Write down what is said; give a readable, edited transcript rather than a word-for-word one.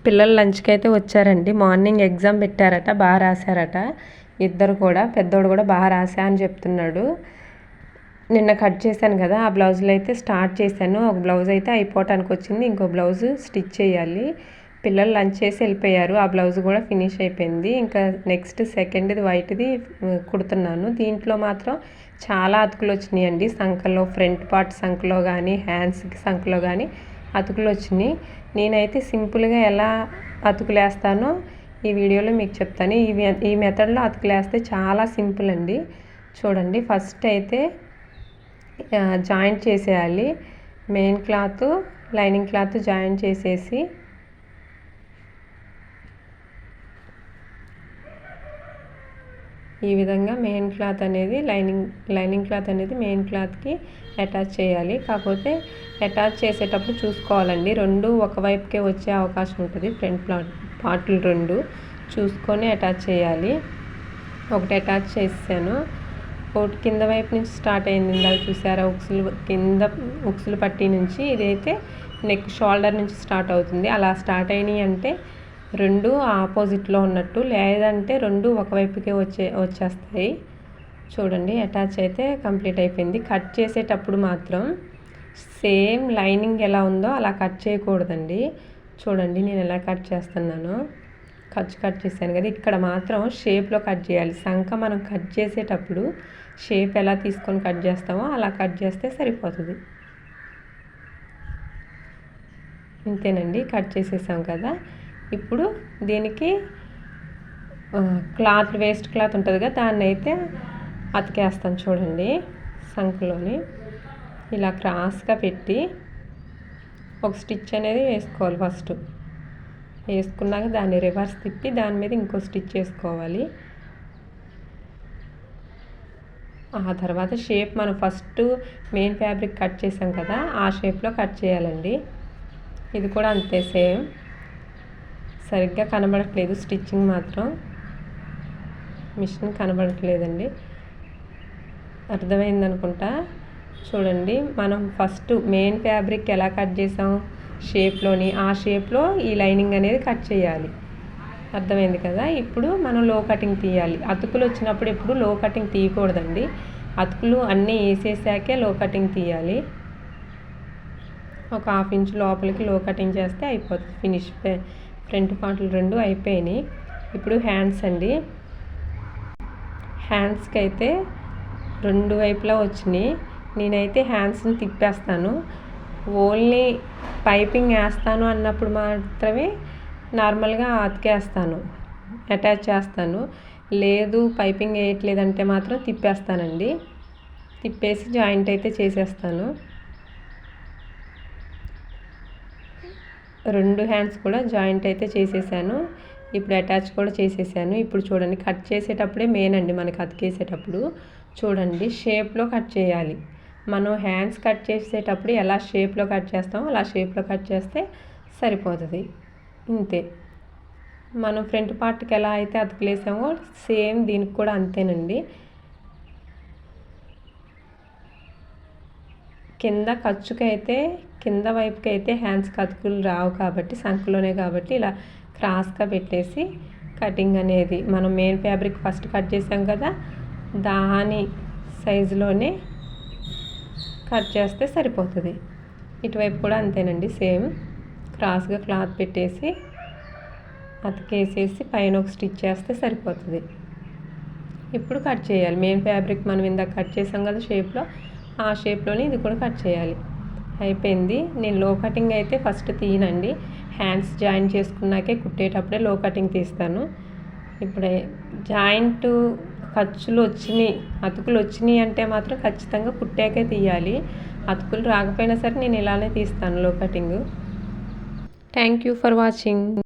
పిల్లలు లంచ్కి అయితే వచ్చారండి. మార్నింగ్ ఎగ్జామ్ పెట్టారట, బాగా రాశారట ఇద్దరు కూడా. పెద్దోడు కూడా బాగా రాశా అని చెప్తున్నాడు. నిన్న కట్ చేశాను కదా, ఆ బ్లౌజులు అయితే స్టార్ట్ చేశాను. ఒక బ్లౌజ్ అయితే అయిపోవటానికి వచ్చింది, ఇంకో బ్లౌజ్ స్టిచ్ చేయాలి. పిల్లలు లంచ్ చేసి వెళ్ళిపోయారు, ఆ బ్లౌజ్ కూడా ఫినిష్ అయిపోయింది. ఇంకా నెక్స్ట్ సెకండ్ది వైట్ది కుడుతున్నాను. దీంట్లో మాత్రం చాలా అతుకులు వచ్చినాయండి. సంకలో, ఫ్రంట్ పార్ట్ సంకలో కానీ, హ్యాండ్స్కి సంకలో కానీ అతుకులు వచ్చినాయి. నేనైతే సింపుల్గా ఎలా అతుకులు వేస్తానో ఈ వీడియోలో మీకు చెప్తాను. ఈ మెథడ్లో అతుకులు వేస్తే చాలా సింపుల్ అండి. చూడండి, ఫస్ట్ అయితే జాయింట్ చేసేయాలి. Main cloth, lining cloth joint చేసేసి ఈ విధంగా మెయిన్ క్లాత్ అనేది లైనింగ్ క్లాత్ అనేది మెయిన్ క్లాత్కి అటాచ్ చేయాలి. కాకపోతే అటాచ్ చేసేటప్పుడు చూసుకోవాలండి, రెండు ఒకవైపుకే వచ్చే అవకాశం ఉంటుంది. ఫ్రంట్ పార్ట్లు రెండు చూసుకొని అటాచ్ చేయాలి. ఒకటి అటాచ్ చేసాను, ఒకటి కింద వైపు నుంచి స్టార్ట్ అయింది. ఇందాక చూసారా, ఉక్సులు పట్టి నుంచి. ఇదైతే నెక్ షోల్డర్ నుంచి స్టార్ట్ అవుతుంది. అలా స్టార్ట్ అయినాయి అంటే రెండు ఆపోజిట్లో ఉన్నట్టు, లేదంటే రెండు ఒకవైపుకే వచ్చేస్తాయి. చూడండి, అటాచ్ అయితే కంప్లీట్ అయిపోయింది. కట్ చేసేటప్పుడు మాత్రం సేమ్ లైనింగ్ ఎలా ఉందో అలా కట్ చేయకూడదండి. చూడండి, నేను ఎలా కట్ చేస్తున్నానో. కట్ చేశాను కదా, ఇక్కడ మాత్రం షేప్లో కట్ చేయాలి. సంక మనం కట్ చేసేటప్పుడు షేప్ ఎలా తీసుకొని కట్ చేస్తామో అలా కట్ చేస్తే సరిపోతుంది. ఇంతేనండి, కట్ చేసేసాం కదా. ఇప్పుడు దీనికి క్లాత్, వేస్ట్ క్లాత్ ఉంటుంది కదా, దాన్ని అయితే అతికేస్తాను. చూడండి, సంకలోని ఇలా క్రాస్గా పెట్టి ఒక స్టిచ్ అనేది వేసుకోవాలి. ఫస్ట్ వేసుకున్నాక దాన్ని రివర్స్ తిప్పి దాని మీద ఇంకో స్టిచ్ వేసుకోవాలి. ఆ తర్వాత షేప్ మనం ఫస్ట్ మెయిన్ ఫ్యాబ్రిక్ కట్ చేసాం కదా, ఆ షేప్లో కట్ చేయాలండి. ఇది కూడా అంతే సేమ్. సరిగ్గా కనబడట్లేదు స్టిచ్చింగ్ మాత్రం, మిషన్ కనబడట్లేదండి. అర్థమైంది అనుకుంటా. చూడండి, మనం ఫస్ట్ మెయిన్ ఫ్యాబ్రిక్ ఎలా కట్ చేసాం షేప్లోని, ఆ షేప్లో ఈ లైనింగ్ అనేది కట్ చేయాలి. అర్థమైంది కదా. ఇప్పుడు మనం లో కటింగ్ తీయాలి. అతుకులు వచ్చినప్పుడు ఎప్పుడు లో కటింగ్ తీయకూడదండి. అతుకులు అన్నీ వేసేసాకే లో కటింగ్ తీయాలి. ఒక 1/2 ఇంచ్ లోపలికి లో కటింగ్ చేస్తే అయిపోతుంది, ఫినిష్. ఫ్రంట్ పార్ట్లు రెండు అయిపోయినాయి. ఇప్పుడు హ్యాండ్స్ అండి. హ్యాండ్స్కి అయితే రెండు వైపులా వచ్చినాయి. నేనైతే హ్యాండ్స్ని తిప్పేస్తాను. ఓన్లీ పైపింగ్ వేస్తాను అన్నప్పుడు మాత్రమే నార్మల్గా అతికేస్తాను, అటాచ్ చేస్తాను. లేదు పైపింగ్ వేయట్లేదంటే మాత్రం తిప్పేస్తానండి. తిప్పేసి జాయింట్ అయితే చేసేస్తాను. రెండు హ్యాండ్స్ కూడా జాయింట్ అయితే చేసేసాను. ఇప్పుడు అటాచ్ కూడా చేసేసాను. ఇప్పుడు చూడండి, కట్ చేసేటప్పుడే మెయిన్ అండి మనకి అతికేసేటప్పుడు. చూడండి, షేప్లో కట్ చేయాలి. మనం హ్యాండ్స్ కట్ చేసేటప్పుడు ఎలా షేప్లో కట్ చేస్తామో అలా షేప్లో కట్ చేస్తే సరిపోతుంది. ఇంతే. మనం ఫ్రంట్ పార్ట్కి ఎలా అయితే అతుకులేసామో సేమ్ దీనికి కూడా అంతేనండి. కింద ఖర్చుకైతే కింద వైపుకి అయితే హ్యాండ్స్కి అతుకులు రావు కాబట్టి, సంకలోనే కాబట్టి ఇలా క్రాస్గా పెట్టేసి కటింగ్ అనేది మనం మెయిన్ ఫ్యాబ్రిక్ ఫస్ట్ కట్ చేసాం కదా, దాని సైజులోనే కట్ చేస్తే సరిపోతుంది. ఇటువైపు కూడా అంతేనండి, సేమ్ క్రాస్గా క్లాత్ పెట్టేసి అతికేసేసి పైన ఒక స్టిచ్ చేస్తే సరిపోతుంది. ఇప్పుడు కట్ చేయాలి. మెయిన్ ఫ్యాబ్రిక్ మనం ఇందాక కట్ చేసాం కదా షేప్లో, ఆ షేప్లోనే ఇది కూడా కట్ చేయాలి. అయిపోయింది. నేను లో కటింగ్ అయితే ఫస్ట్ తీయనండి, హ్యాండ్స్ జాయిన్ చేసుకున్నాకే కుట్టేటప్పుడే లో కటింగ్ తీస్తాను. ఇప్పుడే జాయింట్ ఖర్చులు వచ్చినాయి, అతుకులు వచ్చినాయి అంటే మాత్రం ఖచ్చితంగా కుట్టాకే తీయాలి. అతుకులు రాకపోయినా సరే నేను ఇలానే తీస్తాను లో cutting. Thank you for watching.